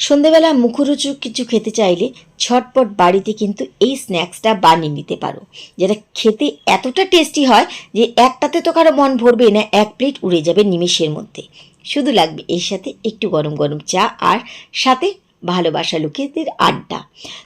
সন্ধেবেলা মুখরোচক কিছু খেতে চাইলে ঝটপট বাড়িতে কিন্তু এই স্ন্যাক্সটা বানিয়ে নিতে পারো, যেটা খেতে এতটা টেস্টি হয় যে একটাতে তো কারো মন ভরবে না, এক প্লেট উড়ে যাবে নিমেষের মধ্যে। শুধু লাগবে এর সাথে একটু গরম গরম চা আর সাথে ভালোবাসা লোকেদের আড্ডা।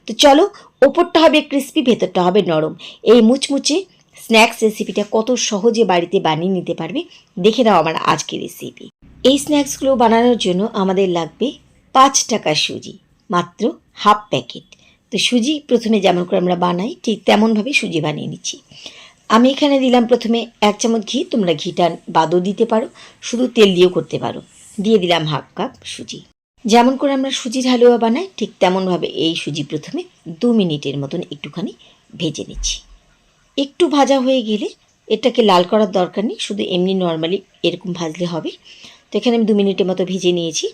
তো চলো, ওপরটা হবে ক্রিস্পি, ভেতরটা হবে নরম। এই মুচমুচে স্ন্যাক্স রেসিপিটা কত সহজে বাড়িতে বানিয়ে নিতে পারবে দেখে নাও আমার আজকের রেসিপি। এই স্ন্যাক্সগুলো বানানোর জন্য আমাদের লাগবে 5 টাকার সুজি, মাত্র হাফ প্যাকেট। তো সুজি প্রথমে যেমন করে আমরা বানাই ঠিক তেমনভাবে সুজি বানিয়ে নিচ্ছি। আমি এখানে দিলাম প্রথমে 1 চামচ ঘি, তোমরা ঘিটা বাদও দিতে পারো, শুধু তেল দিয়েও করতে পারো। দিয়ে দিলাম হাফ কাপ সুজি। যেমন করে আমরা সুজির হালুয়া বানাই ঠিক তেমনভাবে এই সুজি প্রথমে 2 মিনিটের মতন একটুখানি ভেজে নিচ্ছি। একটু ভাজা হয়ে গেলে এটাকে লাল করার দরকার নেই, শুধু এমনি নর্মালি এরকম ভাজলে হবে। তো এখানে আমি 2 মিনিটের মতো ভেজে নিয়েছি।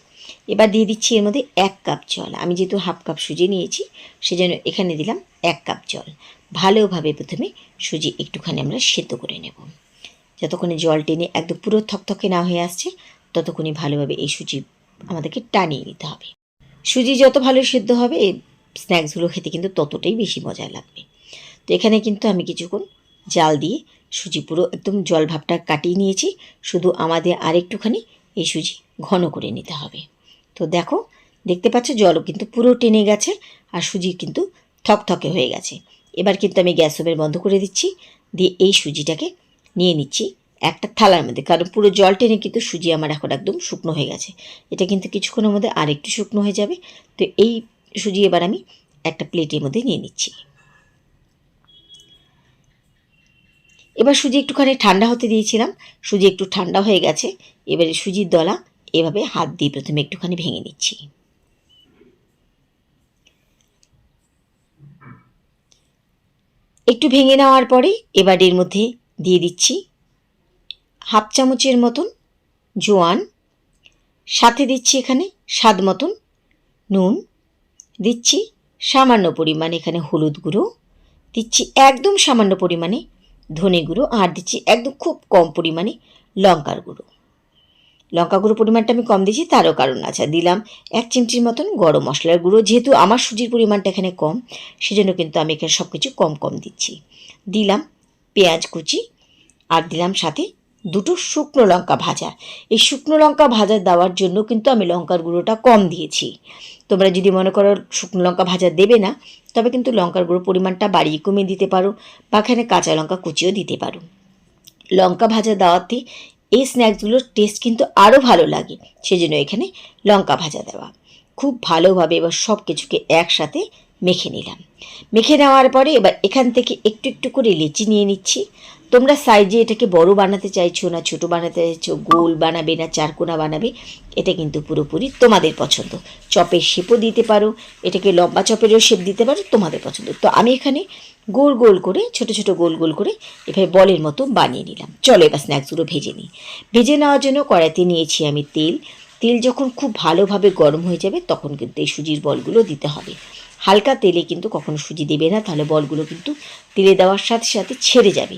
এবার দিয়ে দিচ্ছি এর মধ্যে 1 কাপ জল। আমি যেহেতু হাফ কাপ সুজি নিয়েছি সেজন্য এখানে দিলাম 1 কাপ জল। ভালোভাবে প্রথমে সুজি একটুখানি আমরা সেদ্ধ করে নেব। যতক্ষণে জল টেনে একদম পুরো থকথকে না হয়ে আসছে ততক্ষণই ভালোভাবে এই সুজি আমাদেরকে টানিয়ে নিতে হবে। সুজি যত ভালো সেদ্ধ হবে এই স্ন্যাক্সগুলো খেতে কিন্তু ততটাই বেশি মজা লাগবে। তো এখানে কিন্তু আমি কিছুক্ষণ জাল দিয়ে সুজি পুরো একদম জল ভাবটা কাটিয়ে নিয়েছি। শুধু আমাদের আরেকটুখানি এই সুজি ঘন করে নিতে হবে। তো দেখো, দেখতে পাচ্ছ জলও কিন্তু পুরো টেনে গেছে আর সুজি কিন্তু থকথকে হয়ে গেছে। এবার কিন্তু আমি গ্যাস ওভেন বন্ধ করে দিচ্ছি, দিয়ে এই সুজিটাকে নিয়ে নিচ্ছি একটা থালার মধ্যে, কারণ পুরো জল টেনে কিন্তু সুজি আমার এখন একদম শুকনো হয়ে গেছে। এটা কিন্তু কিছুক্ষণের মধ্যে আরেকটু শুকনো হয়ে যাবে। তো এই সুজি এবার আমি একটা প্লেটের মধ্যে নিয়ে নিচ্ছি। এবার সুজি একটুখানি ঠান্ডা হতে দিয়েছিলাম, সুজি একটু ঠান্ডা হয়ে গেছে। এবারে সুজির দলা এভাবে হাত দিয়ে প্রথমে একটুখানি ভেঙে নিচ্ছি। একটু ভেঙে নেওয়ার পরে এবার এর মধ্যে দিয়ে দিচ্ছি হাফ চামচের মতন জোয়ান, সাথে দিচ্ছি এখানে স্বাদ মতন নুন, দিচ্ছি সামান্য পরিমাণ এখানে হলুদ গুঁড়ো, দিচ্ছি একদম সামান্য পরিমাণে ধনে গুঁড়ো, আর দিচ্ছি একদম খুব কম পরিমাণে লঙ্কার গুঁড়ো। লঙ্কা গুঁড়ো পরিমাণটা আমি কম দিয়েছি, তারও কারণ আছে। দিলাম 1 চিমটির মতন গরম মশলার গুঁড়ো। যেহেতু আমার সুজির পরিমাণটা এখানে কম সেজন্য কিন্তু আমি এখানে সব কিছু কম কম দিচ্ছি। দিলাম পেঁয়াজ কুচি, আর দিলাম সাথে 2টো শুকনো লঙ্কা ভাজা। এই শুকনো লঙ্কা ভাজা দেওয়ার জন্য কিন্তু আমি লঙ্কার গুঁড়োটা কম দিয়েছি। তোমরা যদি মনে করো শুকনো লঙ্কা ভাজা দেবে না, তবে কিন্তু লঙ্কার গুঁড়ো পরিমাণটা বাড়িয়ে কমিয়ে দিতে পারো, বা এখানে কাঁচা লঙ্কা কুচিও দিতে পারো। লঙ্কা ভাজা দেওয়াতে এই স্ন্যাক্সগুলোর টেস্ট কিন্তু আরও ভালো লাগে, সেজন্য এখানে লঙ্কা ভাজা দেওয়া। খুব ভালোভাবে এবার সব কিছুকে একসাথে মেখে নিলাম। মেখে নেওয়ার পরে এবার এখান থেকে একটু একটু করে লেচি নিয়ে নিচ্ছি। তোমরা সাইজে এটাকে বড় বানাতে চাইছো না ছোট বানাতে চাইছো, গোল বানাবে না চারকোনা বানাবে, এটা কিন্তু পুরোপুরি তোমাদের পছন্দ। চপের শেপও দিতে পারো, এটাকে লম্বা চপেরও শেপ দিতে পারো, তোমাদের পছন্দ। তো আমি এখানে গোল গোল করে ছোট ছোট গোল গোল করে এভাবে বলের মতো বানিয়ে নিলাম। চলো এবার স্ন্যাক্সগুলো ভেজে নিই। ভেজে নেওয়ার জন্য কড়াইতে নিয়েছি আমি তেল। তেল যখন খুব ভালোভাবে গরম হয়ে যাবে তখন কিন্তু এই সুজির বলগুলো দিতে হবে। হালকা তেলে কিন্তু কখনো সুজি দেবে না, তাহলে বলগুলো কিন্তু তেলে দেওয়ার সাথে সাথে ছেড়ে যাবে।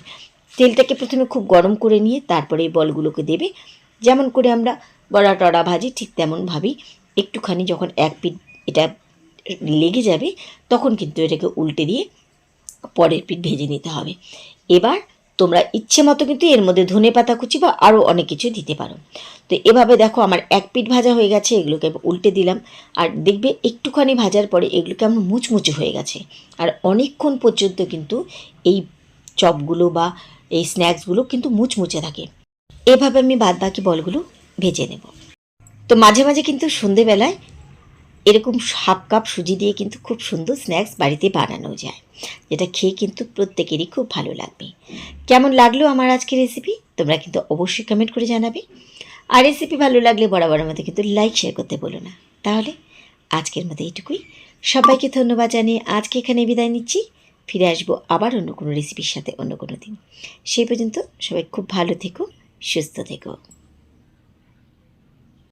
তেলটাকে প্রথমে খুব গরম করে নিয়ে তারপরে এই বলগুলোকে দেবে। যেমন করে আমরা বড়া টড়া ভাজি ঠিক তেমনভাবেই একটুখানি যখন এক পিঠ এটা লেগে যাবে তখন কিন্তু এটাকে উল্টে দিয়ে পরের পিঠ ভেজে নিতে হবে। এবার তোমরা ইচ্ছে মতো কিন্তু এর মধ্যে ধনে পাতা কুচি বা আরও অনেক কিছু দিতে পারো। তো এভাবে দেখো আমার এক পিঠ ভাজা হয়ে গেছে, এগুলোকে উল্টে দিলাম। আর দেখবে একটুখানি ভাজার পরে এগুলোকে আমার মুচমুচে হয়ে গেছে। আর অনেকক্ষণ পর্যন্ত কিন্তু এই চপগুলো বা এই স্ন্যাক্সগুলো কিন্তু মুচমুচে থাকে। এভাবে আমি বাদ বাকি বলগুলো ভেজে নেব। তো মাঝে মাঝে কিন্তু সন্ধেবেলায় এরকম হাফ কাপ সুজি দিয়ে কিন্তু খুব সুন্দর স্ন্যাক্স বাড়িতে বানানো যায়, যেটা খেয়ে কিন্তু প্রত্যেকেরই খুব ভালো লাগবে। কেমন লাগলো আমার আজকের রেসিপি তোমরা কিন্তু অবশ্যই কমেন্ট করে জানাবে। আর রেসিপি ভালো লাগলে বরাবরের মধ্যে কিন্তু লাইক শেয়ার করতে বলো না। তাহলে আজকের মতো এইটুকুই। সবাইকে ধন্যবাদ জানিয়ে আজকে এখানে বিদায় নিচ্ছি। ফিরে আসবো আবার অন্য কোনো রেসিপির সাথে অন্য কোনো দিন। সেই পর্যন্ত সবাই খুব ভালো থেকো, সুস্থ থেকো।